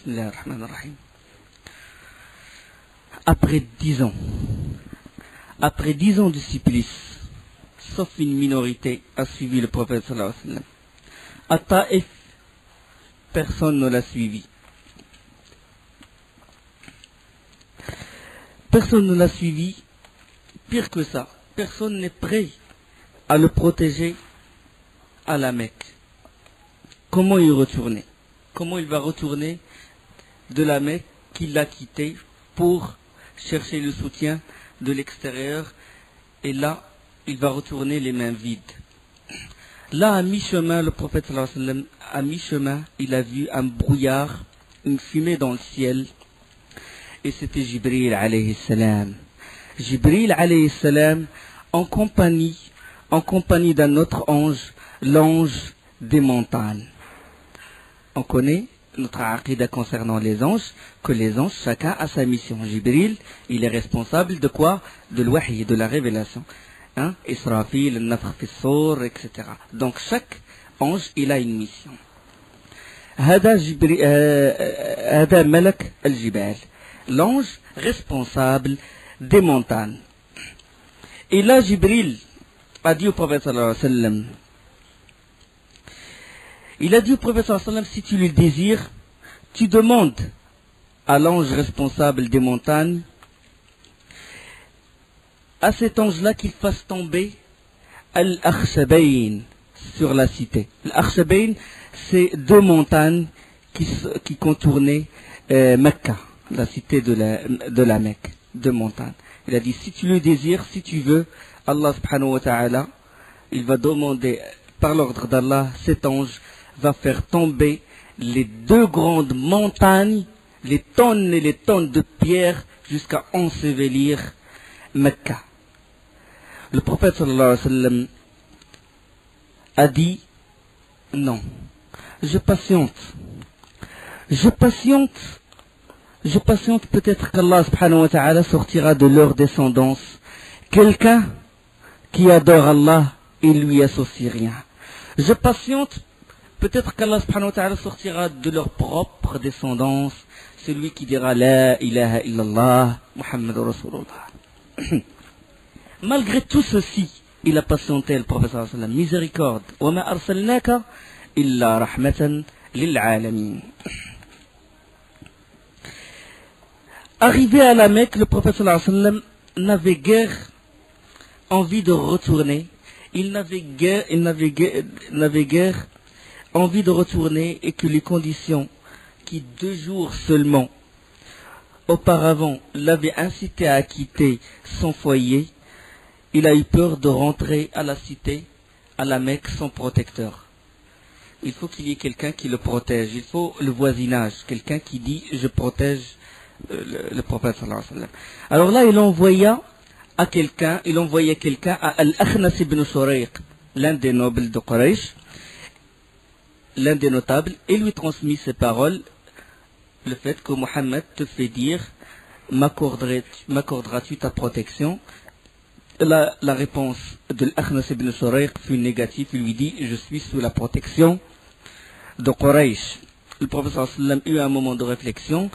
Bismillah ar-Rahman ar-Rahim. Après 10 ans de supplice, sauf une minorité a suivi le prophète sallallahu alayhi wa sallam. À Taïf, personne ne l'a suivi. Personne ne l'a suivi. Pire que ça, personne n'est prêt à le protéger à la Mecque. Comment y retourner? Comment il va retourner de la Mecque qu'il a quittée pour chercher le soutien de l'extérieur? Et là, il va retourner les mains vides. Là, à mi-chemin, le prophète sallallahu alayhi wa sallam, à mi-chemin, il a vu un brouillard, une fumée dans le ciel. Et c'était Jibril alayhi salam. Jibril alayhi salam en compagnie d'un autre ange, l'ange des montagnes. On connaît notre aqida concernant les anges, que les anges, chacun a sa mission. Jibril, il est responsable de quoi? De l'wahy, de la révélation. Israfil, al-nafkh fi s-sur, etc. Donc chaque ange, il a une mission. هذا ملك الجبال, l'ange responsable des montagnes. Et là, Jibril a dit au prophète sallallahu alayhi wa sallam, il a dit au prophète sallallahu alayhi wa sallam, si tu le désires, tu demandes à l'ange responsable des montagnes, à cet ange-là qu'il fasse tomber Al-Akhshabayn sur la cité. Al-Akhshabayn, c'est deux montagnes qui contournaient Mecca, la cité de la Mecque. Deux montagnes. Il a dit, si tu le désires, si tu veux, Allah subhanahu wa ta'ala, il va demander, par l'ordre d'Allah, cet ange va faire tomber les deux grandes montagnes, les tonnes et les tonnes de pierres, jusqu'à ensevelir Mecca. Le prophète sallallahu alayhi wa sallam a dit, non, je patiente, peut-être qu'Allah subhanahu wa ta'ala sortira de leur descendance quelqu'un qui adore Allah et lui associe rien. Je patiente, peut-être qu'Allah subhanahu wa ta'ala sortira de leur propre descendance celui qui dira La ilaha illallah Muhammadur Rasulullah. Malgré tout ceci, il a patienté le prophète sallallahu alayhi wa sallam. Miséricorde. Wa ma arsalnaka illa rahmatan lil alamin. Arrivé à la Mecque, le prophète sallallahu alayhi wa sallam n'avait guère envie de retourner. Il n'avait guère envie de retourner, et que les conditions qui 2 jours seulement auparavant l'avaient incité à quitter son foyer, il a eu peur de rentrer à la cité, à la Mecque, sans protecteur. Il faut qu'il y ait quelqu'un qui le protège. Il faut le voisinage, quelqu'un qui dit je protège le prophète sallallahu alayhi wa sallam. Alors là, il envoyait quelqu'un à Al-Akhnas ibn Shurayq, l'un des nobles de Quraysh, l'un des notables, et lui transmis ces paroles, le fait que Mohammed te fait dire m'accorderas-tu ta protection? La réponse de l'Akhnas ibn Shurayq fut négative. Il lui dit je suis sous la protection de Quraysh. Le prophète sallallahu alayhi wa sallam eut un moment de réflexion.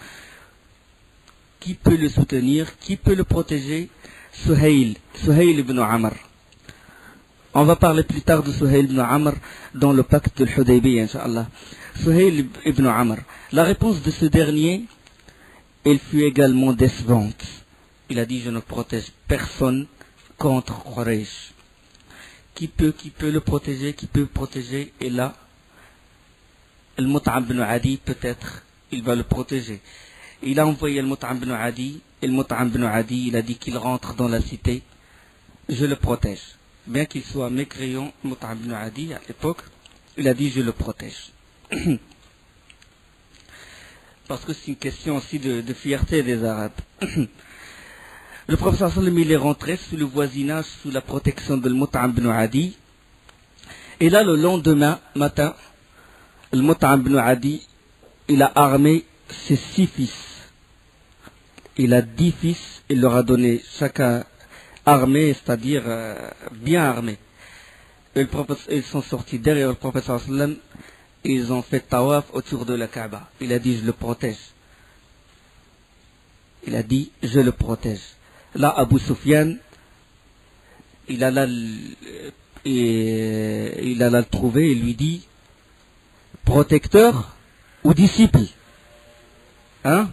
Qui peut le soutenir? Qui peut le protéger? Suhail ibn Amr. On va parler plus tard de Suhail ibn Amr dans le pacte de l'Hudaybiyah, Inch'Allah. Suhail ibn Amr. La réponse de ce dernier, elle fut également décevante. Il a dit je ne protège personne contre Quraysh. Qui peut le protéger? Qui peut le protéger? Et là, Al-Mut'ab ibn Adi, peut-être, il va le protéger. Il a envoyé Al-Mut'ab ibn Adi, et Al-Mut'ab ibn Adi, il a dit qu'il rentre dans la cité, je le protège. Bien qu'il soit mécréant, Al-Mut'ab ibn Adi, à l'époque, il a dit je le protège. Parce que c'est une question aussi de fierté des Arabes. Le professeur sallam, il est rentré sous le voisinage, sous la protection de Al-Mut'ab ibn Adi. Et là, le lendemain matin, Al-Mut'ab ibn Adi, il a armé ses 6 fils. Il a 10 fils, il leur a donné chacun armé, c'est-à-dire bien armé. Et ils sont sortis derrière le prophète sallam, ils ont fait tawaf autour de la Kaaba. Il a dit, je le protège. Il a dit, je le protège. Là, Abu Sufyan, il alla le trouver et lui dit, protecteur ou disciple? Hein?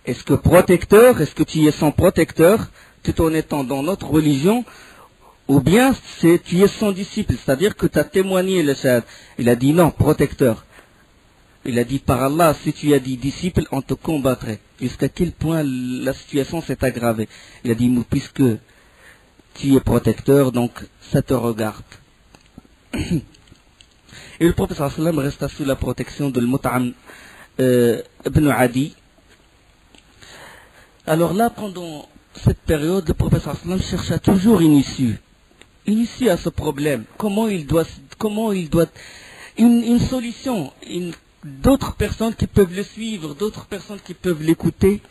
Est-ce que protecteur, est-ce que tu es son protecteur, tout en étant dans notre religion, ou bien tu es son disciple, c'est-à-dire que tu as témoigné le shahad? Il a dit non, protecteur. Il a dit, par Allah, si tu as dit disciple, on te combattrait. Jusqu'à quel point la situation s'est aggravée. Il a dit, puisque tu es protecteur, donc ça te regarde. Et le prophète sallallahu alayhi wa sallam resta sous la protection de Mut'am ibn Adi. Alors là, pendant cette période, le prophète sallallahu alayhi wa sallam chercha toujours une issue à ce problème. Comment il doit, une solution, d'autres personnes qui peuvent le suivre, d'autres personnes qui peuvent l'écouter.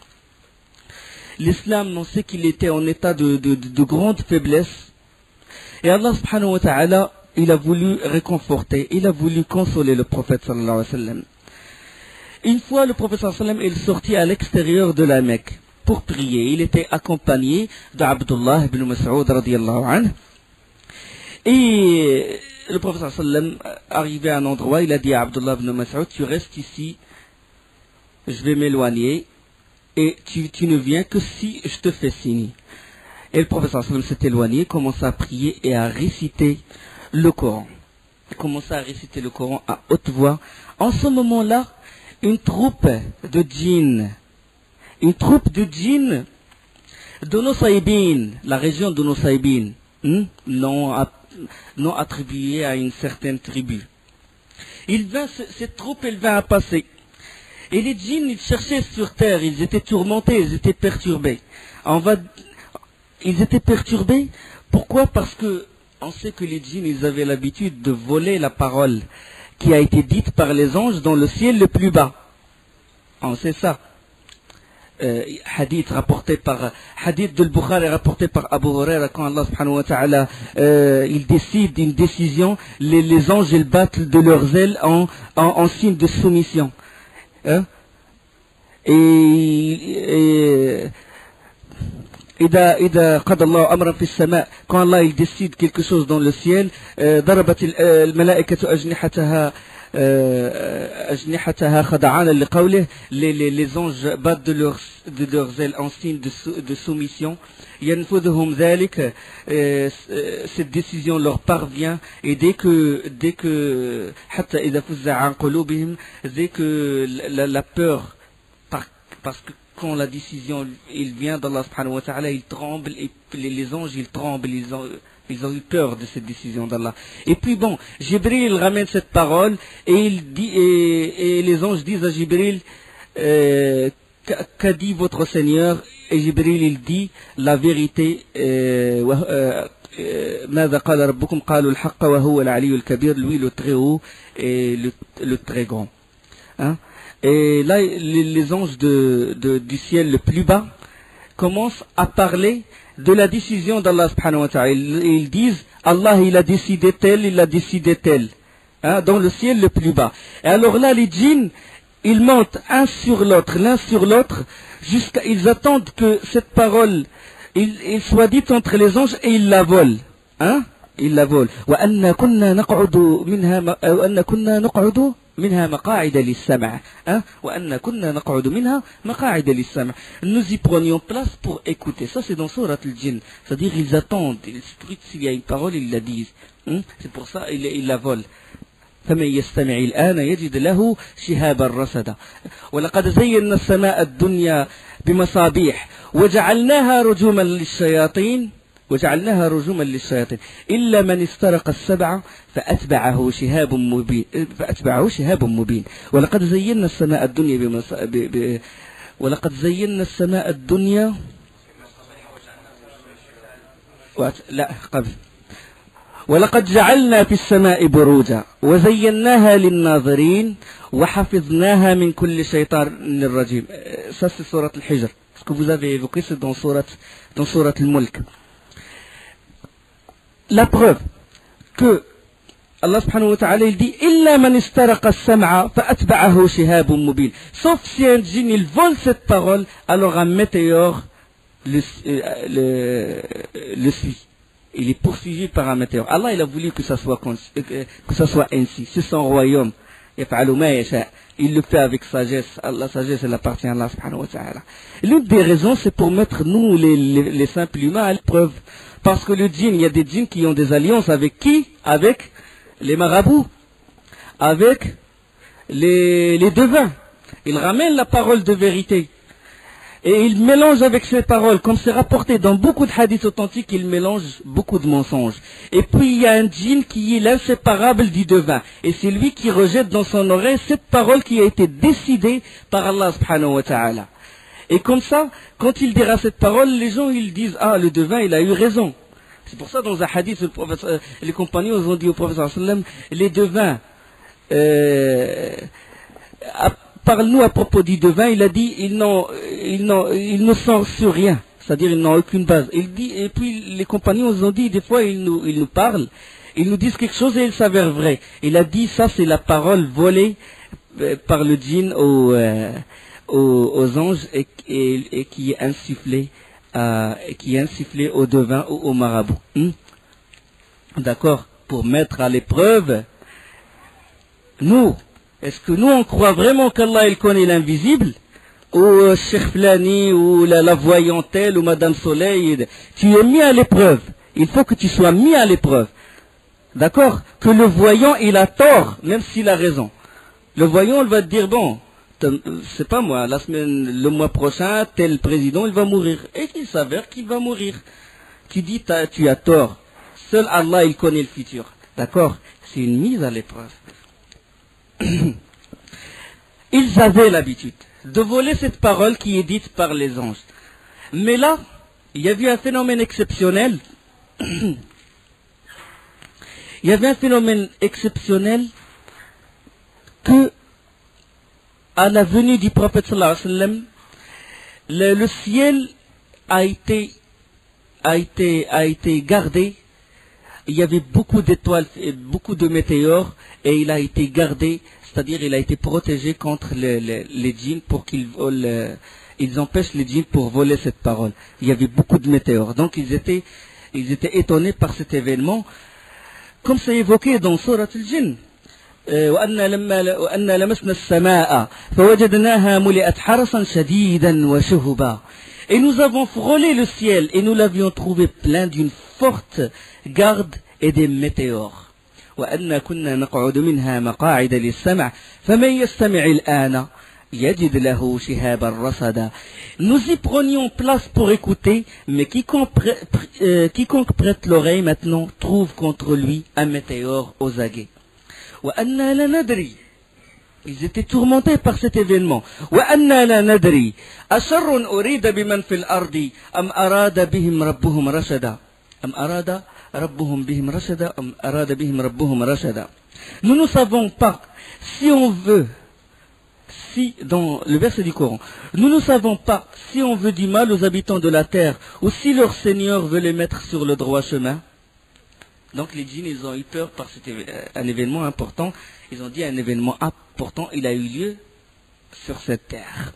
L'islam, on sait qu'il était en état de grande faiblesse. Et Allah subhanahu wa ta'ala, il a voulu réconforter, il a voulu consoler le prophète sallallahu alayhi wa sallam. Une fois, le prophète sallallahu alayhi wa sallam est sorti à l'extérieur de la Mecque pour prier. Il était accompagné d'Abdullah ibn Mas'ud radiyallahu anhu. Et le prophète sallallahu alayhi wa sallam, arrivé à un endroit, il a dit à Abdullah ibn Mas'ud, tu restes ici, je vais m'éloigner, et tu ne viens que si je te fais signe. Et le prophète sallallahu alayhi wa sallam s'est éloigné, commença à prier et à réciter le Coran. Il commença à réciter le Coran à haute voix. En ce moment-là, une troupe de djinns de Nusaybin, la région de Nusaybin, l'ont attribué à une certaine tribu. Cette troupe, elle vint à passer. Et les djinns, ils cherchaient sur terre, ils étaient tourmentés, ils étaient perturbés. Ils étaient perturbés, pourquoi? Parce que on sait que les djinns, ils avaient l'habitude de voler la parole qui a été dite par les anges dans le ciel le plus bas. On sait ça. Hadith de Bukhari rapporté par Abu Huraira, quand Allah subhanahu wa ta'ala il décide une décision, les anges ils battent de leurs ailes en signe de soumission. Hein? إذا قضى الله أمرا في السماء, quand Allah il décide quelque chose dans le ciel, ضربت الملائكة أجنحتها خضعانا لقوله, les anges battent de leurs ailes en signe de soumission. ينفذهم ذلك, cette décision leur parvient, et dès que حتى إذا فزع عن قلوبهم, dès que la peur, parce que quand la décision il vient d'Allah subhanahu wa ta'ala, ils tremblent, et les anges ils tremblent, ils ont eu peur de cette décision d'Allah. Et puis bon, Jibril ramène cette parole et les anges disent à Jibril, qu'a dit votre Seigneur? Et Jibril il dit la vérité. ماذا قال ربكم قالوا الحق وهو العلي الكبير, lui le très haut et le très grand. Hein? Et là, les anges du ciel le plus bas commencent à parler de la décision d'Allah subhanahu wa ta'ala. Ils disent, Allah il a décidé tel, il a décidé tel. Hein, dans le ciel le plus bas. Et alors là, les djinns, ils montent l'un sur l'autre, jusqu'à, ils attendent que cette parole, il soit dite entre les anges et ils la volent. Hein? Ils la volent. وَأَنَّا كُنَّا نَقْعُدُ منها مقاعد للسمع, وأن كنا نقعد منها مقاعد للسمع. Nous y prenions place pour écouter. Ça c'est dans Surat al-Jinn. C'est-à-dire ils attendent, ils scrutent s'il y a une parole, ils la disent. C'est pour ça ils la volent. فمن يستمع الآن يجد له شهابا رصدا ولقد زينا السماء الدنيا بمصابيح وجعلناها رجوما للشياطين إلا من استرق السبع فأتبعه شهاب مبين ولقد زينا السماء الدنيا ولقد زينا السماء الدنيا ولقد جعلنا في السماء بروجا وزيناها للناظرين وحفظناها من كل شيطان رجيم. Ça c'est Surat al-Hijr. Ce que vous avez évoqué c'est dans Surat al-Mulk. La preuve que Allah subhanahu wa ta'ala il dit illa man istaraqa as-sam'a fa'atba'ahu shihabun mubin. Sauf si un djinn il vole cette parole, alors un météore le suit. Il est poursuivi par un météore. Allah il a voulu que ça soit ainsi. C'est son royaume. Il le fait avec sagesse. La sagesse elle appartient à Allah subhanahu wa ta'ala. L'une des raisons c'est pour mettre nous les simples humains à l'épreuve. Parce que le djinn, il y a des djinns qui ont des alliances avec qui? Avec les marabouts, avec les devins. Ils ramènent la parole de vérité. Et ils mélangent avec ces paroles, comme c'est rapporté dans beaucoup de hadiths authentiques, ils mélangent beaucoup de mensonges. Et puis il y a un djinn qui est l'inséparable du devin. Et c'est lui qui rejette dans son oreille cette parole qui a été décidée par Allah subhanahu wa ta'ala. Et comme ça, quand il dira cette parole, les gens ils disent ah le devin il a eu raison. C'est pour ça dans un hadith les compagnons ont dit au prophète sallam les devins parle-nous à propos du devin. Il a dit ils ne sont sur rien, c'est-à-dire ils n'ont aucune base. Il dit et puis les compagnons ont dit des fois ils nous parlent, ils nous disent quelque chose et il s'avère vrai. Il a dit ça c'est la parole volée par le djinn aux anges et qui est insufflé au devin ou au marabout. D'accord? Pour mettre à l'épreuve, est-ce que nous on croit vraiment qu'Allah il connaît l'invisible? Ou Cheikh Flani, ou la voyantelle, ou Madame Soleil? Tu es mis à l'épreuve. Il faut que tu sois mis à l'épreuve. D'accord? Que le voyant il a tort, même s'il a raison. Le voyant il va te dire bon, c'est pas moi, le mois prochain, tel président, il va mourir. Et qu'il s'avère qu'il va mourir. Tu dis, tu as tort. Seul Allah, il connaît le futur. D'accord? C'est une mise à l'épreuve. Ils avaient l'habitude de voler cette parole qui est dite par les anges. Mais là, il y a eu un phénomène exceptionnel. Il y avait un phénomène exceptionnel que à la venue du prophète sallallahu alayhi wa sallam, le ciel a été gardé. Il y avait beaucoup d'étoiles, beaucoup de météores, et il a été gardé, c'est-à-dire il a été protégé contre les djinns pour qu'ils volent, ils empêchent les djinns pour voler cette parole. Il y avait beaucoup de météores, donc ils étaient étonnés par cet événement, comme c'est évoqué dans Surat al-Jinn. وأنا لمسنا السماء فوجدناها ملئت حرسا شديدا وشهبا. Et nous avons frôlé le ciel et nous l'avions trouvé plein d'une forte garde et des météores. وأنا كنا نقعد منها مقاعد للسمع فمن يستمع الآن يجد له شهابا رصدا. Nous y prenions place pour écouter, mais quiconque prête l'oreille maintenant trouve contre lui un météore aux aguets. وأنا لا ندري. Ils étaient tourmentés par cet événement. وأنا لا ندري أشر أريد بمن في الأرض أم أراد بهم ربهم رشدا أم أراد ربهم بهم رشدا أم أراد بهم ربهم رشدا. Nous ne savons pas si on veut, si dans le verset du Coran, nous ne savons pas si on veut du mal aux habitants de la terre ou si leur Seigneur veut les mettre sur le droit chemin. Donc les djinns, ils ont eu peur par un événement important. Ils ont dit un événement important, il a eu lieu sur cette terre.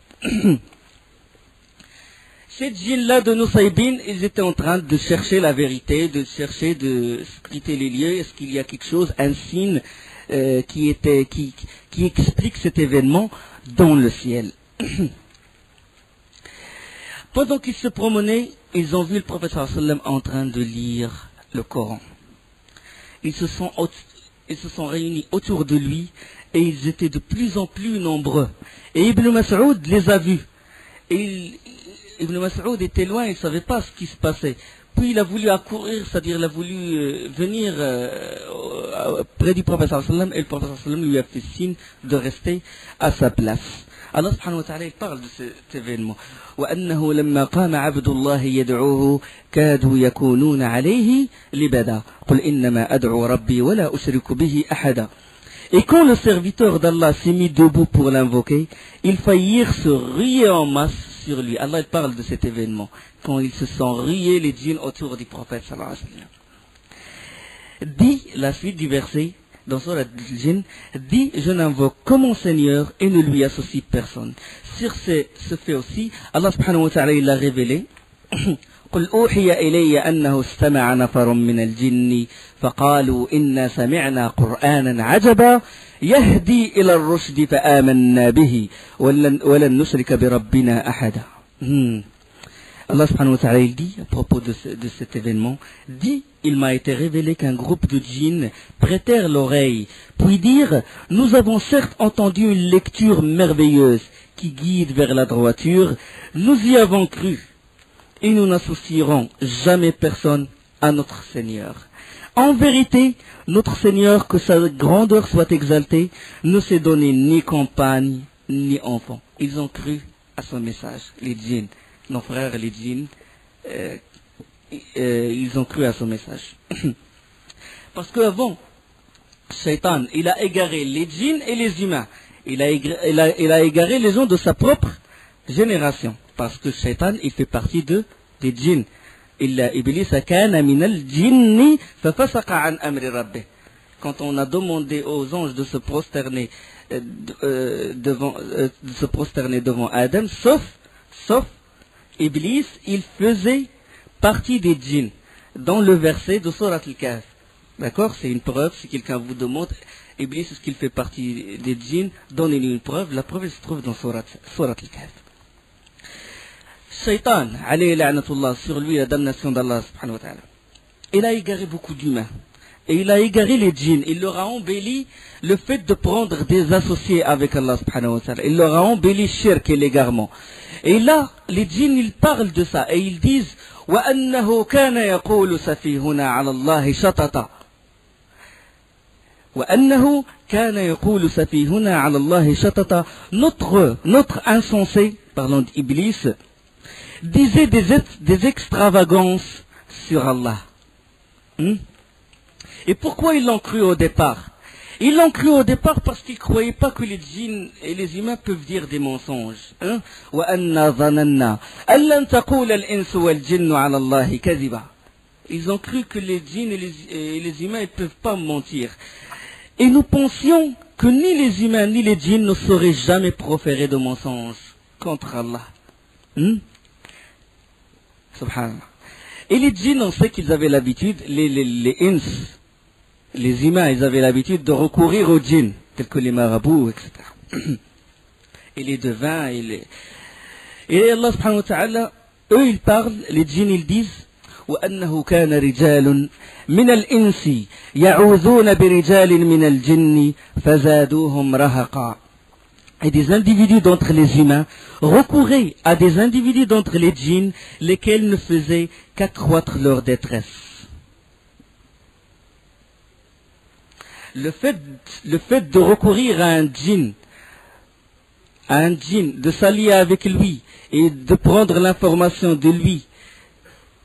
Ces djinns-là de Nusaybin, ils étaient en train de chercher la vérité, de chercher de scruter les lieux. Est-ce qu'il y a quelque chose, un signe qui explique cet événement dans le ciel? Pendant qu'ils se promenaient, ils ont vu le prophète sallallahu alayhi wa sallam en train de lire le Coran. Ils se sont réunis autour de lui et ils étaient de plus en plus nombreux. Et Ibn Mas'ud les a vus. Et Ibn Mas'ud était loin, il ne savait pas ce qui se passait. Puis il a voulu accourir, c'est-à-dire il a voulu venir près du prophète sallallahu alayhi wa sallam, et le prophète sallallahu alayhi wa sallam lui a fait signe de rester à sa place. Allah subhanahu wa ta'ala il parle de cet événement. وأنه لما قام عبد الله يدعوه كادوا يكونون عليه لبدا قل إنما أدعو ربي ولا أشرك به أحدا. Et quand le serviteur d'Allah s'est mis debout pour l'invoquer, ils faillirent se ruer en masse sur lui. Allah il parle de cet événement. Quand ils se sont rués les djinns autour du prophète sallallahu alayhi wa sallam. Dit la suite du verset, dans Surat al-Jinn, dit, je n'invoque que mon Seigneur et ne lui associe personne. Sur ce fait aussi, Allah subhanahu wa ta'ala, il l'a révélé. قل أوحي إلي أنه استمع نفر من الجن فقالوا إنا سمعنا قرآنا عجبا يهدي إلى الرشد فآمنا به ولن نشرك بربنا أحدا. Allah subhanahu wa ta'ala, il dit, à propos de cet événement, dit, il m'a été révélé qu'un groupe de djinns prêtèrent l'oreille, puis dirent, nous avons certes entendu une lecture merveilleuse qui guide vers la droiture, nous y avons cru, et nous n'associerons jamais personne à notre Seigneur. En vérité, notre Seigneur, que sa grandeur soit exaltée, ne s'est donné ni compagne, ni enfant. Ils ont cru à son message, les djinns. Nos frères les djinns, ils ont cru à son message. Parce qu'avant, Shaitan, il a égaré les djinns et les humains. Il a égaré les gens de sa propre génération. Parce que Shaitan, il fait partie des djinns. Iblis kana minal jinni fafasaqa an amri rabbih. Quand on a demandé aux anges de se prosterner devant Adam, sauf Iblis, il faisait partie des djinns, dans le verset de Surat al-Kahf. D'accord? C'est une preuve, si quelqu'un vous demande, Iblis, est-ce qu'il fait partie des djinns? Donnez-lui une preuve, la preuve elle se trouve dans Surat al-Kahf. Shaitan, alayhi la'natullah, sur lui la damnation d'Allah subhanahu wa ta'ala. Il a égaré beaucoup d'humains. Et il a égaré les djinns. Il leur a embelli le fait de prendre des associés avec Allah subhanahu wa ta'ala. Il leur a embelli shirk et l'égarement. Et là, les djinns, ils parlent de ça. Et ils disent, وَأَنَّهُ كَانَ يَقُولُ سَفِيهُنَا عَلَى اللَّهِ شَطَطًا. وَأَنَّهُ كَانَ يَقُولُ سَفِيهُنَا عَلَى اللَّهِ شَطَطًا. Notre insensé, parlant d'Iblis, disait des extravagances sur Allah. Et pourquoi ils l'ont cru au départ? Ils l'ont cru au départ parce qu'ils ne croyaient pas que les djinns et les humains peuvent dire des mensonges. Ils ont cru que les djinns et les humains ne peuvent pas mentir. Et nous pensions que ni les humains ni les djinns ne sauraient jamais proférer de mensonges contre Allah. Subhanallah. Et les djinns, on sait qu'ils avaient l'habitude, les ins, les humains, ils avaient l'habitude de recourir aux djinns, tels que les marabouts, etc. Et les devins, et Allah subhanahu wa ta'ala, eux ils parlent, les djinns ils disent, وَأَنَّهُ كَانَ رِجَالٌ مِنَ الْإِنسِ يَعُوذُونَ بِرِجَالٍ مِنَ الْجِنِّ فَزَادُوهُمْ رَهَقًا. Et des individus d'entre les humains recouraient à des individus d'entre les djinns, lesquels ne faisaient qu'accroître leur détresse. Le fait de recourir à un djinn, de s'allier avec lui et de prendre l'information de lui,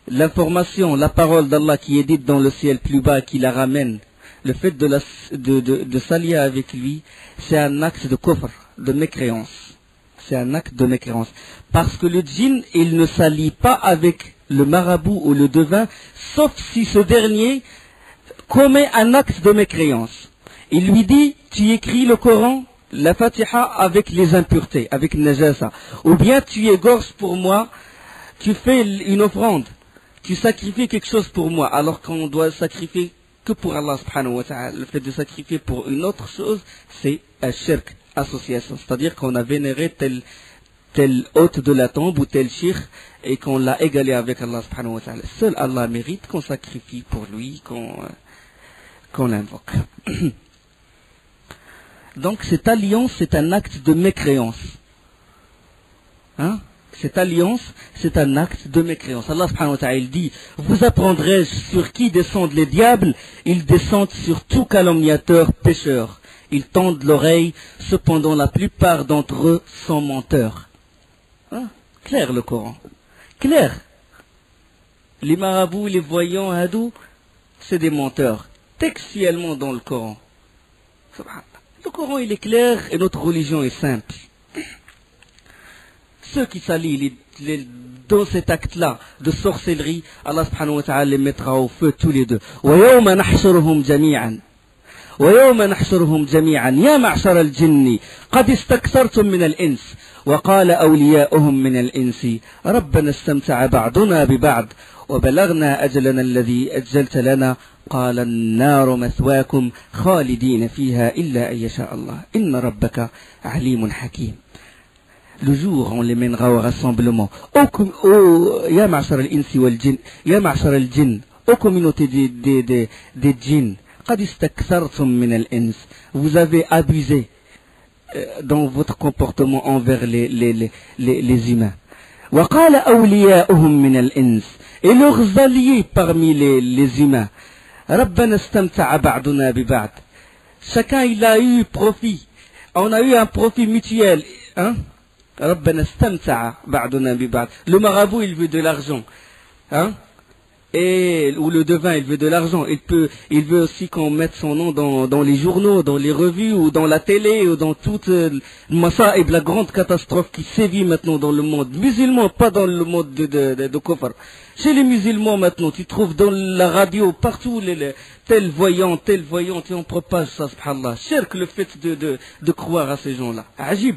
l'information, la parole d'Allah qui est dite dans le ciel plus bas, qui la ramène, le fait de s'allier avec lui, c'est un acte de kufr, de mécréance. C'est un acte de mécréance. Parce que le djinn, il ne s'allie pas avec le marabout ou le devin, sauf si ce dernier commet un acte de mécréance. Il lui dit, tu écris le Coran, la Fatiha avec les impuretés, avec najasa. Ou bien tu égorges pour moi, tu fais une offrande, tu sacrifies quelque chose pour moi, alors qu'on doit sacrifier que pour Allah subhanahu wa ta'ala. Le fait de sacrifier pour une autre chose, c'est un shirk, association. C'est-à-dire qu'on a vénéré tel hôte de la tombe ou tel shirk et qu'on l'a égalé avec Allah subhanahu wa ta'ala. Seul Allah mérite qu'on sacrifie pour lui, qu'on l'invoque. Donc cette alliance, c'est un acte de mécréance. Cette alliance, c'est un acte de mécréance. Allah subhanahu wa ta'ala dit, vous apprendrai-je sur qui descendent les diables? Ils descendent sur tout calomniateur pécheur. Ils tendent l'oreille, cependant la plupart d'entre eux sont menteurs. Clair le Coran. Clair. Les marabouts, les voyants, hadous, c'est des menteurs. Textuellement dans le Coran. Le Coran il est clair et notre religion est simple. Ceux qui s'allient dans cet acte-là de sorcellerie, Allah subhanahu wa ta'ala les mettra au feu tous les deux. وَيَوْمَ نَحْشُرُهُمْ جَمِيعًا ويوم نحشرهم جميعا يا معشر الجن قد استكثرتم من الإنس وقال أولياؤهم من الإنس ربنا استمتع بعضنا ببعض وبلغنا أجلنا الذي أجلت لنا قال النار مثواكم خالدين فيها إلا أن يشاء الله إن ربك عليم حكيم. Le jour, on les mènera au rassemblement. Ya ma'shar al-insi wal jinn, ya ma'shar al-jinn, aux communautés des djinns, qad istakthartum min al-ins. Vous avez abusé dans votre comportement envers les humains. Wa qala awliya'uhum min al-ins. Et leurs alliés parmi les humains. Rabbana istamta'a ba'duna bi ba'd. Chacun il a eu profit. On a eu un profit mutuel, hein? Le marabout il veut de l'argent, hein? Ou le devin il veut de l'argent. Il veut aussi qu'on mette son nom dans les journaux, dans les revues ou dans la télé ou dans toute Masa'ib, la grande catastrophe qui sévit maintenant dans le monde musulman, pas dans le monde de Kofar. Chez les musulmans maintenant, tu trouves dans la radio partout tel voyant, et on propage ça, subhanallah. Cherche le fait de croire à ces gens-là. Ajib.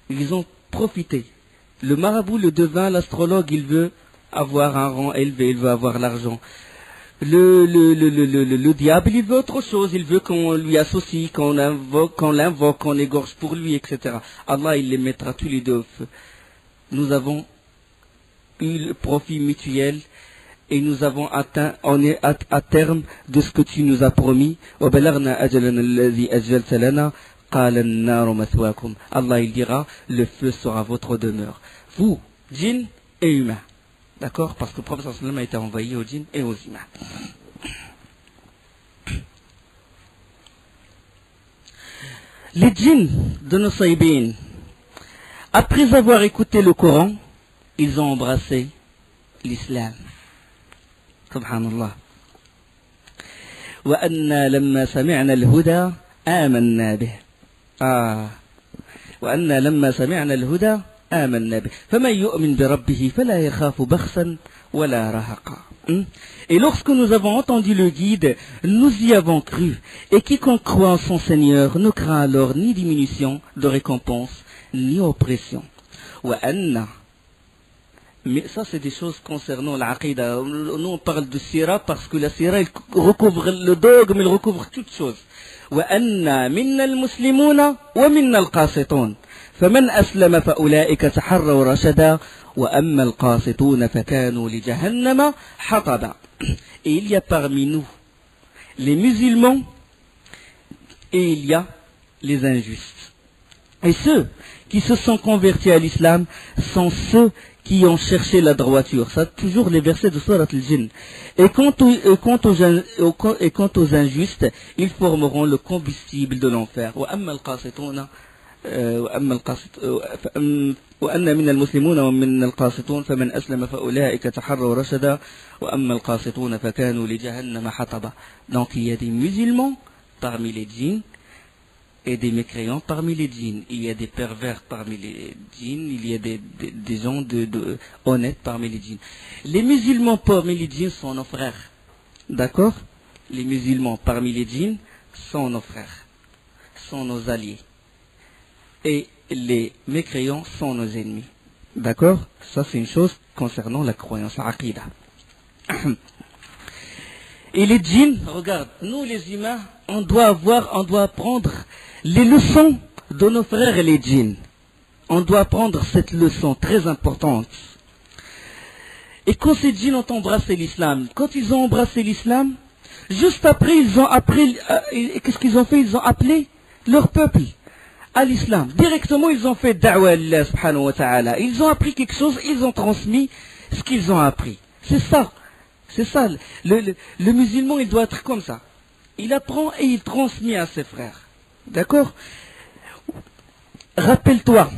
Ils ont profité. Le marabout, le devin, l'astrologue, il veut avoir un rang élevé, il veut avoir l'argent. Le diable, il veut autre chose, il veut qu'on lui associe, qu'on l'invoque, qu'on égorge pour lui, etc. Allah, il les mettra tous les deux au feu. Nous avons eu le profit mutuel et nous avons atteint, on est à terme de ce que tu nous as promis. Allah il dira, le feu sera votre demeure. Vous, djinns et humains. D'accord? Parce que le prophète sallallahu alayhi wa sallam a été envoyé aux djinns et aux humains. Les djinns de Nusaybin, après avoir écouté le Coran, ils ont embrassé l'islam. Subhanallah. وأنا لما سمعنا الهدى آمنا به. وأنا لما سمعنا الهدى آمنا به فمن يؤمن بربه فلا يخاف بخسا ولا رهقا. Et lorsque nous avons entendu le guide, nous y avons cru. Et quiconque croit en son Seigneur ne craint alors ni diminution de récompense, ni oppression. وأن. Mais ça, c'est des choses concernant l'aqida. Nous, on parle de sira parce que la sira, elle recouvre le dogme, elle recouvre toutes choses. وأن منا المسلمون ومنا القاسطون فمن أسلم فأولئك تحروا رشدا وأما القاسطون فكانوا لجهنم حطبا. Et il y a parmi nous les musulmans et il y a les injustes. Et ceux qui se sont convertis à l'islam sont ceux qui ont cherché la droiture. Ça, toujours les versets de Surat al-Jinn. Et quant aux injustes, ils formeront le combustible de l'enfer. وأن من المسلمون ومن القاسطون فمن أسلم فأولئك تحروا رشدا وأما القاسطون فكانوا لجهنم حطبا. Donc il y a des musulmans parmi les djinns et des mécréants parmi les djinns. Il y a des pervers parmi les djinns, il y a des gens honnêtes parmi les djinns. Les musulmans parmi les djinns sont nos frères. D'accord? Les musulmans parmi les djinns sont nos frères, sont nos alliés. Et les mécréants sont nos ennemis. D'accord? Ça c'est une chose concernant la croyance à Aqidah. Et les djinns, regarde, nous les humains, on doit apprendre les leçons de nos frères et les djinns. On doit apprendre cette leçon très importante. Et quand ces djinns ont embrassé l'islam, juste après, qu'est-ce qu'ils ont fait? Ils ont appelé leur peuple à l'islam. Directement, ils ont fait da'wa Allah subhanahu wa ta'ala. Ils ont appris quelque chose, ils ont transmis ce qu'ils ont appris. C'est ça. Le musulman, il doit être comme ça. Il apprend et il transmet à ses frères. D'accord? Rappelle-toi.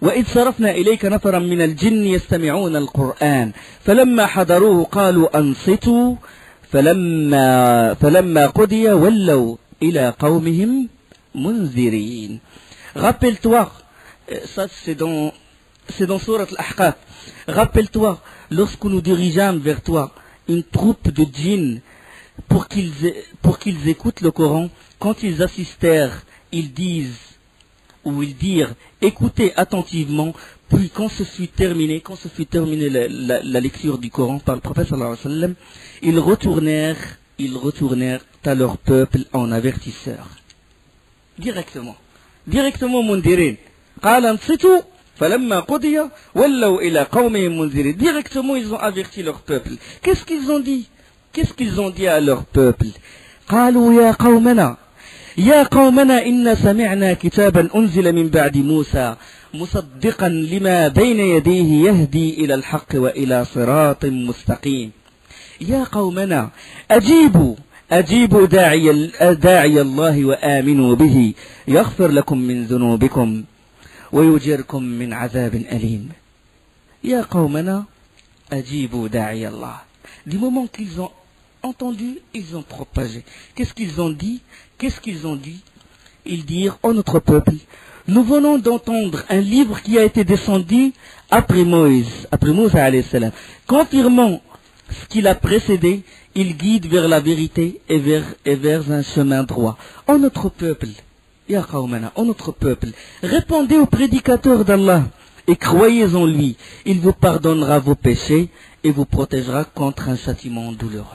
وإذ صرفنا إليك نفرا من الجن يستمعون القرآن فلما حضروه قالوا أنصتوا فلما قضي ولوا إلى قومهم منذرين. Rappelle-toi, ça c'est dans Sourate Al-Ahqaf. Rappelle-toi, lorsque nous dirigeâmes vers toi une troupe de djinns pour qu'ils écoutent le Coran. Quand ils assistèrent, ils dirent, écoutez attentivement. Puis quand ce fut terminé la lecture du Coran par le prophète sallallahu alayhi wa sallam, ils retournèrent à leur peuple en avertisseurs. Directement mundirin. قال انصتوا فلما قضي ولوا إلى قومهم منذرين. Directement ils ont averti leur peuple. Qu'est-ce qu'ils ont dit à leur peuple? قالوا يا قومنا إن سمعنا كتابا أنزل من بعد موسى مصدقا لما بين يديه يهدي إلى الحق وإلى صراط مستقيم. يا قومنا أجيبوا داعي الله وآمنوا به يغفر لكم من ذنوبكم ويجركم من عذاب أليم. يا قومنا أجيبوا داعي الله. Du moment qu'ils ont entendu, ils ont propagé. Qu'est-ce qu'ils ont dit? Ils dirent, ô notre peuple, nous venons d'entendre un livre qui a été descendu après Moïse alayhi salam. Confirmant ce qui l'a précédé, il guide vers la vérité et vers un chemin droit. Ô notre peuple, Ya qawmana, ô notre peuple, répondez au prédicateur d'Allah et croyez en lui. Il vous pardonnera vos péchés et vous protégera contre un châtiment douloureux.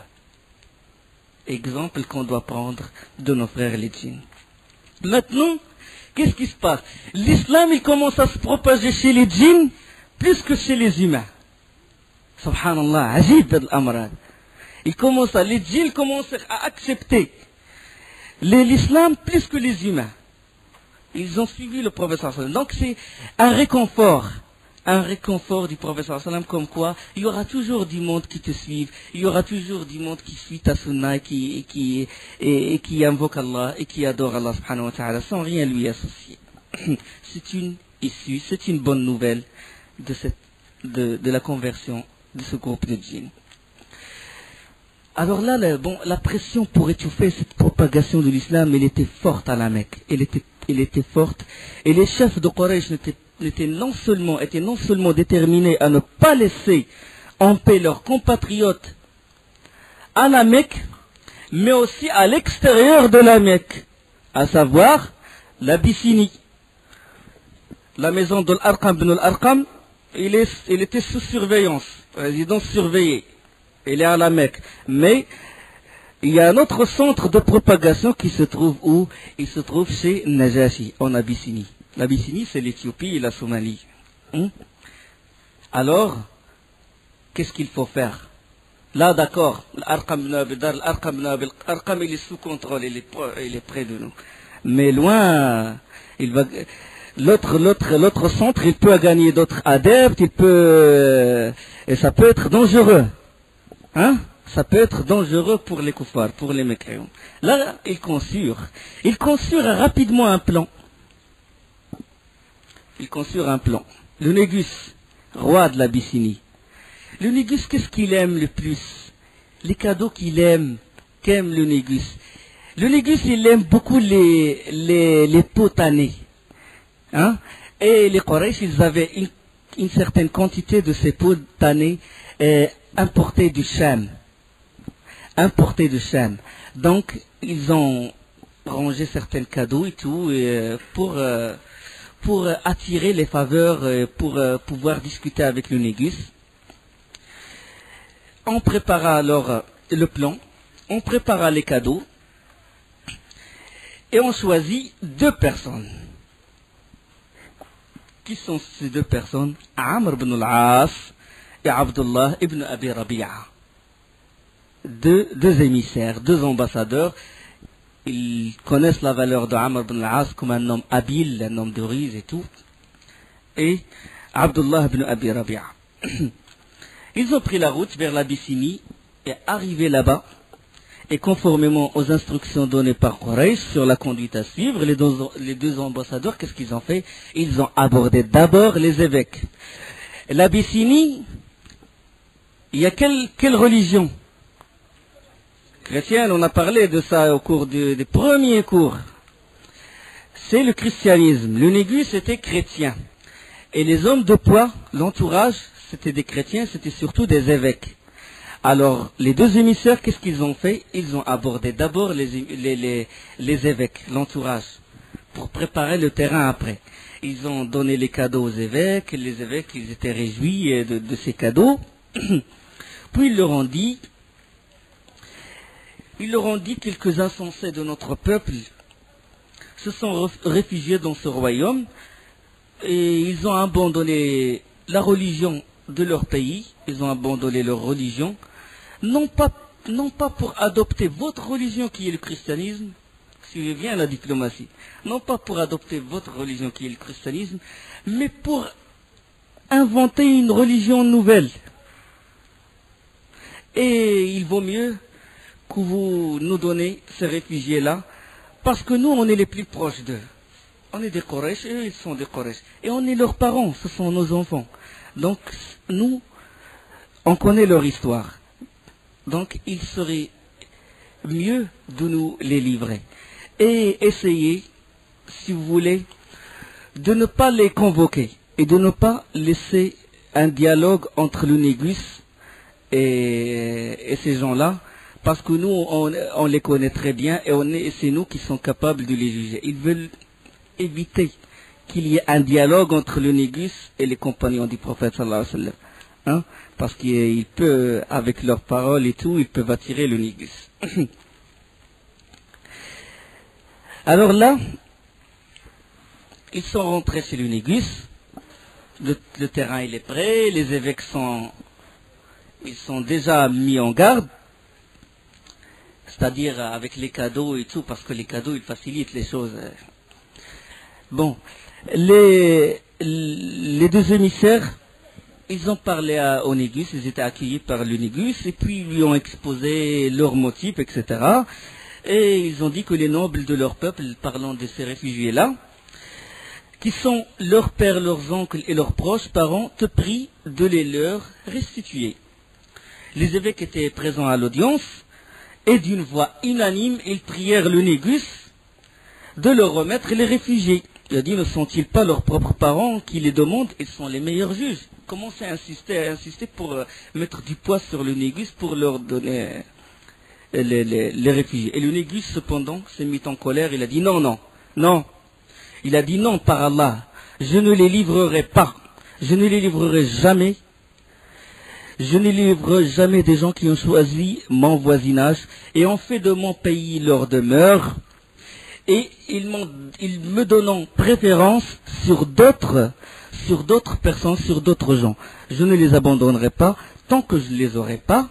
Exemple qu'on doit prendre de nos frères les djinns. Maintenant, qu'est-ce qui se passe? L'islam, il commence à se propager chez les djinns plus que chez les humains. Subhanallah, ajib al-amran. Les djinns commencent à accepter l'islam plus que les humains. Ils ont suivi le prophète sallallahu alayhi wa sallam. Donc c'est un réconfort du prophète sallallahu alayhi wa sallam, comme quoi il y aura toujours du monde qui te suive, il y aura toujours du monde qui suit ta sunna et qui invoque Allah et qui adore Allah subhanahu wa ta'ala sans rien lui associer. C'est une issue, c'est une bonne nouvelle de la conversion de ce groupe de djinns. Alors là, la pression pour étouffer cette propagation de l'islam, elle était forte à la Mecque. Elle était forte. Et les chefs de Quraysh étaient non seulement déterminés à ne pas laisser en paix leurs compatriotes à la Mecque, mais aussi à l'extérieur de la Mecque, à savoir l'Abyssinie. La maison de l'Arqam ibn al-Arqam, il était sous surveillance, résidence surveillée. Il est à la Mecque. Mais il y a un autre centre de propagation qui se trouve où? Il se trouve chez Najashi, en Abyssinie. L'Abyssinie, c'est l'Éthiopie et la Somalie. Alors, qu'est-ce qu'il faut faire? Là, d'accord, l'Arqam, il est sous contrôle, il est près de nous. Mais loin, l'autre centre, il peut gagner d'autres adeptes, et ça peut être dangereux. Ça peut être dangereux pour les koufars, pour les mécréants. Là, ils conçurent rapidement un plan. Le Négus, roi de l'Abyssinie. Le Négus, qu'est-ce qu'il aime le plus? Les cadeaux qu'aime le Négus. Le Négus, il aime beaucoup les pots tannés. Et les Quraysh, ils avaient une certaine quantité de ces pots tannés importés du Sham. Donc, ils ont rangé certains cadeaux et tout, pour attirer les faveurs, pour pouvoir discuter avec le Négus. On prépara alors le plan, on prépara les cadeaux, et on choisit 2 personnes. Qui sont ces 2 personnes? Amr ibn al-As et Abdullah ibn Abi Rabi'a. Deux émissaires, 2 ambassadeurs. Ils connaissent la valeur de Amr ibn al-As comme un homme habile, un homme de ruse et tout. Et Abdullah ibn Abi Rabi'a. Ils ont pris la route vers l'Abyssinie et arrivés là-bas, et conformément aux instructions données par Quraysh sur la conduite à suivre, les deux ambassadeurs, qu'est-ce qu'ils ont fait? Ils ont abordé d'abord les évêques. L'Abyssinie, il y a quelle religion? Chrétienne, on a parlé de ça au cours des premiers cours. C'est le christianisme. Le Négus était chrétien. Et les hommes de poids, l'entourage, c'était des chrétiens, c'était surtout des évêques. Alors, les deux émissaires, qu'est-ce qu'ils ont fait? Ils ont abordé d'abord les évêques, l'entourage, pour préparer le terrain après. Ils ont donné les cadeaux aux évêques, les évêques, ils étaient réjouis de ces cadeaux. Puis ils leur ont dit quelques insensés de notre peuple se sont réfugiés dans ce royaume et ils ont abandonné la religion de leur pays, ils ont abandonné leur religion, non pas pour adopter votre religion qui est le christianisme, suivez bien la diplomatie, non pas pour adopter votre religion qui est le christianisme, mais pour inventer une religion nouvelle. Et il vaut mieux que vous nous donnez ces réfugiés-là, parce que nous, on est les plus proches d'eux. On est des Quraysh, et eux, ils sont des Quraysh. Et on est leurs parents, ce sont nos enfants. Donc, nous, on connaît leur histoire. Donc, il serait mieux de nous les livrer. Et essayez, si vous voulez, de ne pas les convoquer et de ne pas laisser un dialogue entre le Négus et ces gens-là, parce que nous, on les connaît très bien et c'est nous qui sommes capables de les juger. Ils veulent éviter qu'il y ait un dialogue entre le Négus et les compagnons du prophète sallallahu alayhi wa sallam. Hein? Parce qu'ils peuvent, avec leurs paroles et tout, ils peuvent attirer le Négus. Alors là, ils sont rentrés chez le Négus, le terrain il est prêt, les évêques ils sont déjà mis en garde, c'est-à-dire avec les cadeaux et tout, parce que les cadeaux ils facilitent les choses. Bon, les deux émissaires, ils ont parlé au Négus, ils étaient accueillis par le Négus, et puis ils lui ont exposé leurs motifs, etc. Et ils ont dit que les nobles de leur peuple, parlant de ces réfugiés-là, qui sont leurs pères, leurs oncles et leurs proches parents, te prient de les leur restituer. Les évêques étaient présents à l'audience, et d'une voix unanime, ils prièrent le Négus de leur remettre les réfugiés. Il a dit, ne sont-ils pas leurs propres parents qui les demandent? Ils sont les meilleurs juges. Commencez à insister pour mettre du poids sur le Négus pour leur donner les réfugiés. Et le Négus, cependant, s'est mis en colère. Il a dit non. Il a dit non, par Allah. Je ne les livrerai pas. Je ne les livrerai jamais. Je ne livrerai jamais des gens qui ont choisi mon voisinage et ont fait de mon pays leur demeure. Et ils me donnent préférence sur d'autres personnes, sur d'autres gens. Je ne les abandonnerai pas tant que je ne les aurai pas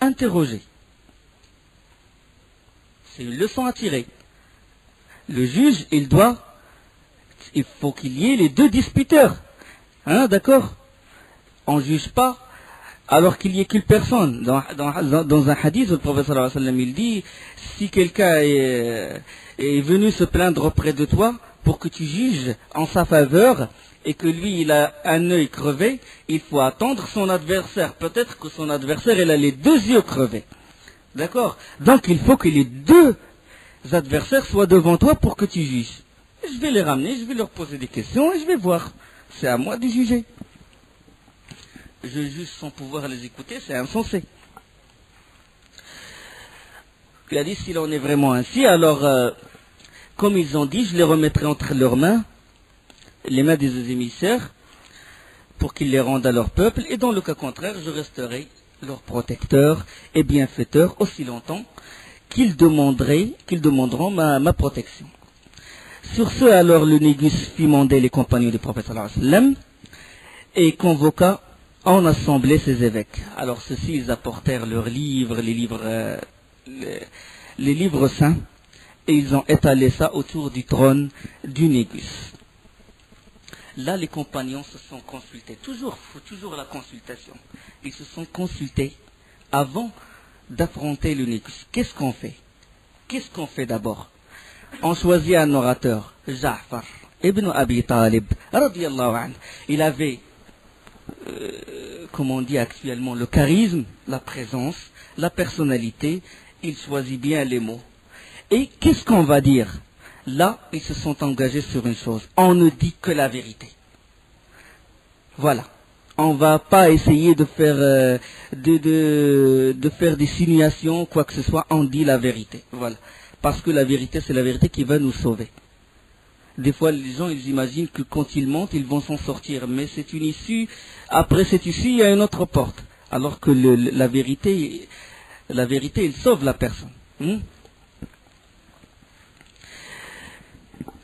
interrogés. C'est une leçon à tirer. Le juge, il faut qu'il y ait les deux disputeurs. Hein, d'accord? On ne juge pas alors qu'il n'y ait qu'une personne. Dans un hadith, le prophète sallallahu alayhi wa sallam, il dit, si quelqu'un est venu se plaindre auprès de toi pour que tu juges en sa faveur et que lui il a un œil crevé, il faut attendre son adversaire. Peut-être que son adversaire il a les deux yeux crevés. D'accord? Donc il faut que les deux adversaires soient devant toi pour que tu juges. Et je vais les ramener, je vais leur poser des questions et je vais voir. C'est à moi de juger. Je juge sans pouvoir les écouter, c'est insensé. Il a dit, s'il en est vraiment ainsi, alors, comme ils ont dit, je les remettrai entre leurs mains, les mains des émissaires, pour qu'ils les rendent à leur peuple, et dans le cas contraire, je resterai leur protecteur et bienfaiteur aussi longtemps qu'ils demanderont ma protection. Sur ce, alors, le Négus fit mander les compagnons du prophète sallallahu alayhi wa sallam et convoqua en assemblée ses évêques. Alors ceux-ci, ils apportèrent leurs livres, les livres saints, et ils ont étalé ça autour du trône du Négus. Là, les compagnons se sont consultés. Faut toujours la consultation. Ils se sont consultés avant d'affronter le Négus. Qu'est-ce qu'on fait? Qu'est-ce qu'on fait d'abord? On choisit un orateur, Ja'far ibn Abi Talib, radiyallahu anhu. Il avait comme on dit actuellement, le charisme, la présence, la personnalité, il choisit bien les mots. Et qu'est-ce qu'on va dire? Là, ils se sont engagés sur une chose. On ne dit que la vérité. Voilà. On va pas essayer de faire de faire des simulations, quoi que ce soit. On dit la vérité. Voilà. Parce que la vérité, c'est la vérité qui va nous sauver. Des fois, les gens, ils imaginent que quand ils montent, ils vont s'en sortir. Mais c'est une issue. Après cette issue, il y a une autre porte. Alors que la vérité, il sauve la personne.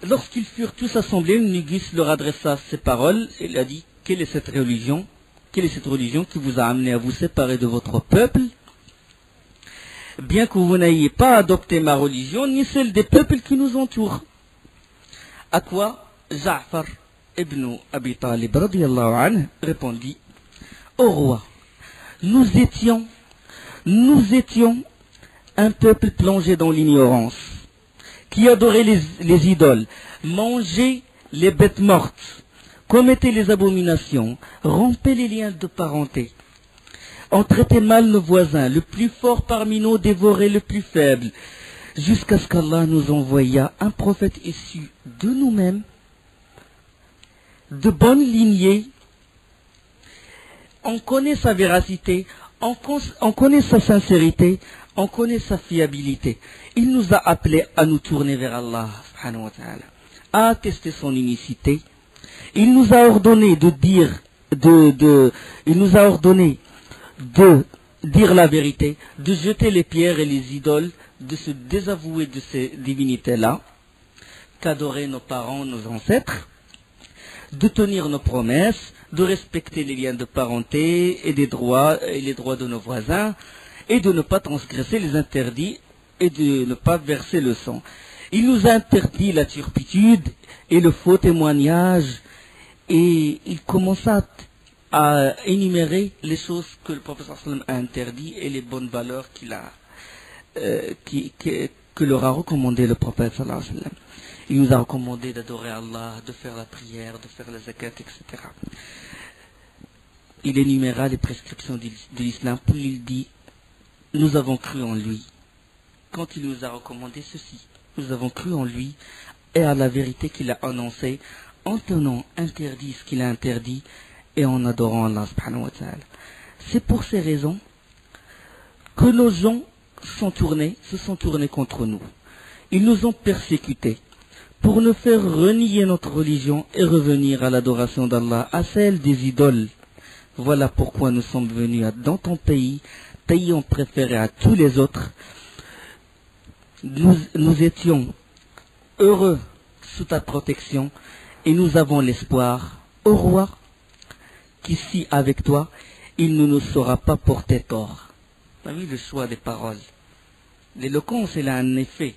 Lorsqu'ils furent tous assemblés, Négus leur adressa ces paroles. Il a dit, quelle est cette religion? Quelle est cette religion qui vous a amené à vous séparer de votre peuple? Bien que vous n'ayez pas adopté ma religion, ni celle des peuples qui nous entourent. À quoi Ja'far ibn Abi Talib radiyallahu anhu répondit, ô roi, nous étions un peuple plongé dans l'ignorance, qui adorait les idoles, mangeait les bêtes mortes, commettait les abominations, rompait les liens de parenté. On traitait mal nos voisins, le plus fort parmi nous dévorait le plus faible, jusqu'à ce qu'Allah nous envoya un prophète issu de nous-mêmes, de bonne lignée. On connaît sa véracité, on connaît sa sincérité, on connaît sa fiabilité. Il nous a appelés à nous tourner vers Allah, subhanahu wa ta'ala, à attester son unicité. Il nous a ordonné de dire la vérité, de jeter les pierres et les idoles, de se désavouer de ces divinités-là, qu'adoraient nos parents, nos ancêtres, de tenir nos promesses, de respecter les liens de parenté et les droits de nos voisins, et de ne pas transgresser les interdits et de ne pas verser le sang. Il nous a interdit la turpitude et le faux témoignage, et il commença à énumérer les choses que le prophète sallallahu alayhi wa sallam a interdit et les bonnes valeurs que leur a recommandé le prophète sallallahu alayhi wa sallam. Il nous a recommandé d'adorer Allah, de faire la prière, de faire la zakat, etc. Il énuméra les prescriptions de l'islam, puis il dit, nous avons cru en lui. Quand il nous a recommandé ceci, nous avons cru en lui et à la vérité qu'il a annoncée, en tenant interdit ce qu'il a interdit et en adorant Allah subhanahu wa ta'ala. C'est pour ces raisons que nos gens se sont tournés contre nous. Ils nous ont persécutés pour nous faire renier notre religion et revenir à l'adoration d'Allah, à celle des idoles. Voilà pourquoi nous sommes venus dans ton pays préféré à tous les autres. Nous étions heureux sous ta protection et nous avons l'espoir, ô roi, qu'ici avec toi, il ne nous saura pas porter tort. Vous avez vu le choix des paroles. L'éloquence, elle a un effet.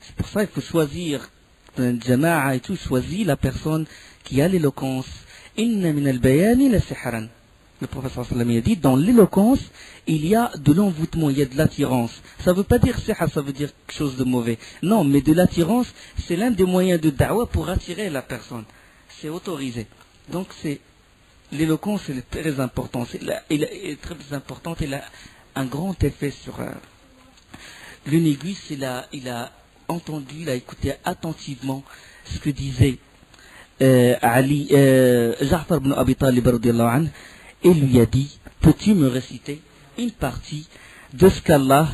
C'est pour ça qu'il faut choisir un jama'a et tout, choisir la personne qui a l'éloquence. Inna min al-bayani la sihran. Le professeur sallallahu alayhi wa sallam a dit, dans l'éloquence, il y a de l'envoûtement, il y a de l'attirance. Ça ne veut pas dire siha, ça veut dire quelque chose de mauvais. Non, mais de l'attirance, c'est l'un des moyens de da'wah pour attirer la personne. C'est autorisé. Donc l'éloquence, elle est très importante. Elle est très importante, elle a un grand effet sur le négus. Il a entendu, il a écouté attentivement ce que disait Ja'far ibn Abi Talib radiyallahu anhu, et lui a dit, peux-tu me réciter une partie de ce qu'Allah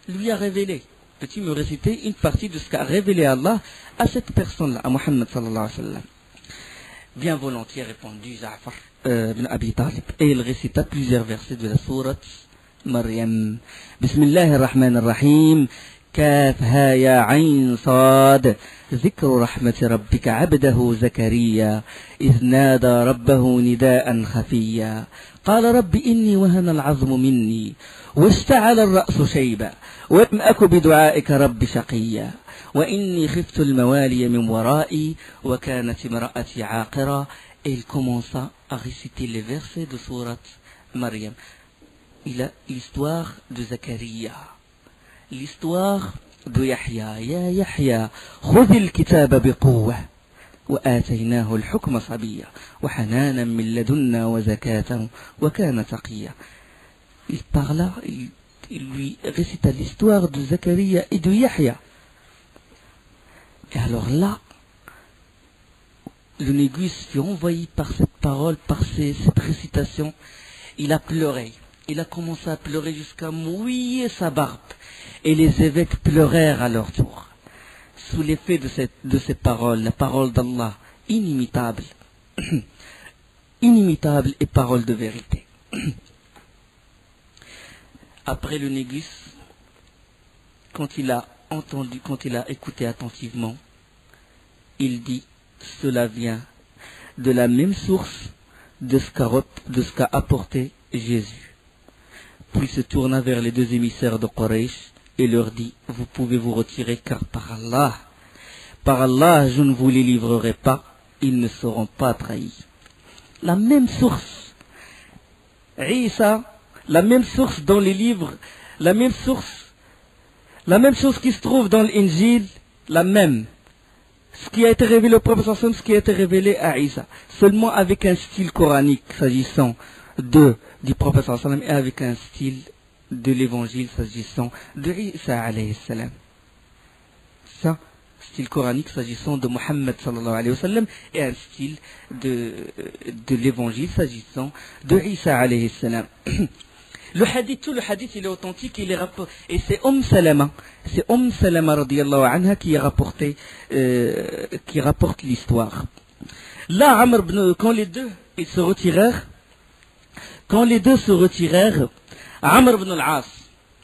lui a révélé? Peux-tu me réciter une partie de ce qu'a révélé Allah à cette personne-là, à Muhammad sallallahu alayhi wa sallam? Bien volontiers répondu Ja'far ibn Abi Talib, et il récita plusieurs versets de la sourate Maryam. Bismillahir Rahmanir Rahim. كافها يا عين صاد ذكر رحمة ربك عبده زكريا إذ نادى ربه نداء خفيا قال رب إني وهن العظم مني واشتعل الرأس شيبا ولم أك بدعائك رب شقيا وإني خفت الموالي من ورائي وكانت امرأتي عاقرا. Et il commença à réciter les versets de sourate Maryam. Il a l'histoire de Zacharia, l'histoire de Yahya. Ya Yahya, خذ الكتاب بقوة وآتيناه الحكم صبيا وحنانا من لدنا وزكاة وكان تقيا. Il parla, il lui récita l'histoire de Zacharia et de Yahya. Et alors là, le négus fut envahi par cette parole, par cette récitation. Il a pleuré. Il a commencé à pleurer jusqu'à mouiller sa barbe. Et les évêques pleurèrent à leur tour. Sous l'effet de ces paroles, la parole d'Allah, inimitable, inimitable et parole de vérité. Après le négus, quand il a entendu, quand il a écouté attentivement, il dit, cela vient de la même source de ce qu'a apporté Jésus. Puis se tourna vers les deux émissaires de Quraysh et leur dit, vous pouvez vous retirer car par Allah, je ne vous les livrerai pas, ils ne seront pas trahis. La même source, Isa, la même source dans les livres, la même chose qui se trouve dans l'Injil, la même. Ce qui a été révélé au prophète sallam, ce qui a été révélé à Isa, seulement avec un style coranique s'agissant du prophète sallam et avec un style de l'évangile s'agissant de Isa alayhi salam. Ça, style coranique s'agissant de Muhammad sallallahu alayhi wa sallam et un style de l'évangile s'agissant de Isa alayhi salam. Tout le hadith, il est authentique, il est rapporté, et c'est Salama radiyallahu anha qui rapporte l'histoire. Là, quand les deux se retirèrent, Amr ibn al-As,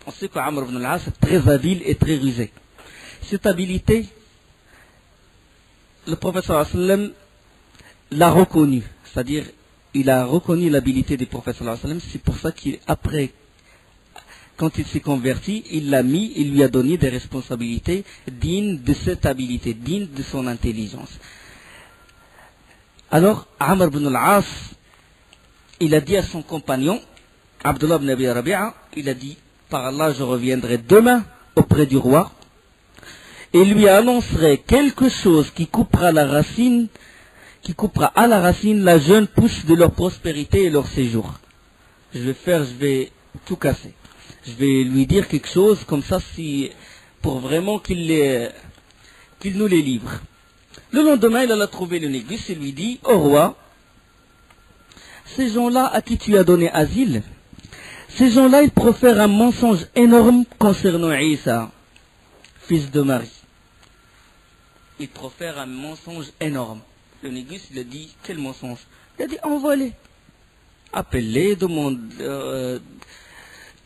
on sait que Amr ibn al-As est très habile et très rusé. Cette habileté, le prophète sallallahu alayhi wa sallam l'a reconnu, c'est-à-dire il a reconnu l'habilité du prophète sallallahu alayhi wa sallam. C'est pour ça qu'après, quand il s'est converti, il lui a donné des responsabilités dignes de cette habilité, dignes de son intelligence. Alors, Amr ibn al-As, il a dit à son compagnon, Abdullah ibn Abi Rabi'a, il a dit, par Allah, je reviendrai demain auprès du roi et lui annoncerai quelque chose qui coupera à la racine la jeune pousse de leur prospérité et leur séjour. Je vais tout casser. Je vais lui dire quelque chose comme ça, pour vraiment qu'il nous les livre. Le lendemain, il alla trouver le négus et lui dit, ô roi, ces gens-là à qui tu as donné asile, ces gens-là, ils profèrent un mensonge énorme concernant Isa, fils de Marie. Ils profèrent un mensonge énorme. Le négus, il a dit, quel mensonge? Il a dit, envoie-les. Appelle-les,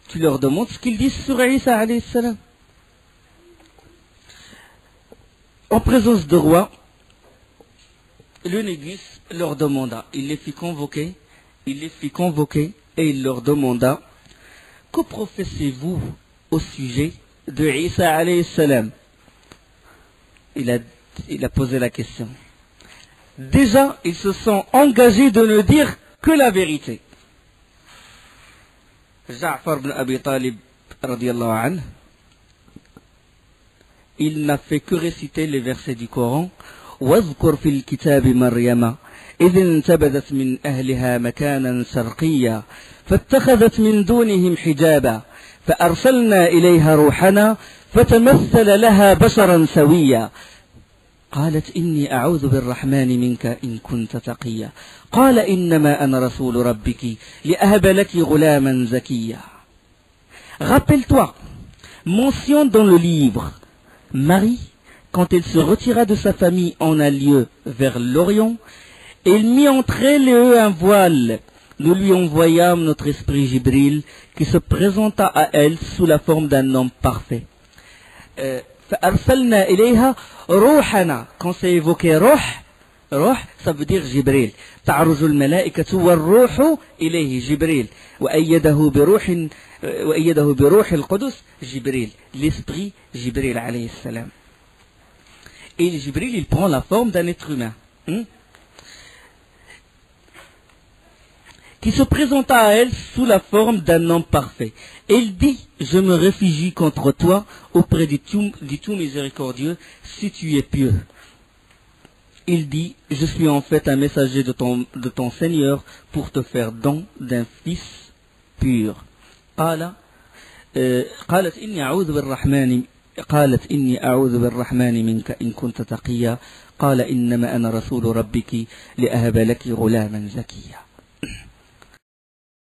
tu leur demandes ce qu'ils disent sur Isa alayhi salam. En présence de roi, le négus leur demanda, il les fit convoquer et il leur demanda, que professez-vous au sujet de Isa alayhi salam? Il a posé la question. Déjà, ils se sont engagés de ne dire que la vérité. Ja'far ibn Abi Talib, radiyallahu anhu, il n'a fait que réciter les versets du Coran. وَاذْكُرْ فِي الْكِتَابِ مَرْيَمَ إِذِ انْتَبَذَتْ مِنْ أَهْلِهَا مَكَانًا شَرْقِيًّا فَاتَّخَذَتْ مِنْ دُونِهِمْ حِجَابًا فَأَرْسَلْنَا إِلَيْهَا رُوحَنَا فَتَمَثَّلَ لَهَا بَشَرًا سَوِيًّا قالت إني أعوذ بالرحمن منك إن كنت تقيا قال إنما أنا رسول ربك لأهب لك غلاما زكيا. Rappelle-toi, mention dans le livre, Marie, quand elle se retira de sa famille en un lieu vers l'Orient, elle mit entre elle et eux un voile. Nous lui envoyâmes notre esprit Jibril qui se présenta à elle sous la forme d'un homme parfait. فأرسلنا إليها روحنا. Quand c'est évoqué روح, ça veut dire Jibril. تعرج الملائكة والروح إليه جبريل وأيده بروح القدس جبريل. L'esprit Jibril alayhi salam. Et Jibril, il prend la forme d'un être humain. Qui se présenta à elle sous la forme d'un homme parfait. Elle dit, je me réfugie contre toi auprès du tout miséricordieux si tu es pieux. Il dit, je suis en fait un messager de ton Seigneur pour te faire don d'un fils pur. قالت إني أعوذ بالرحمن قالت إني أعوذ بالرحمن منك إن كنت تقيا قال إنما أنا رسول ربك لأهب لك غلاما زكيا.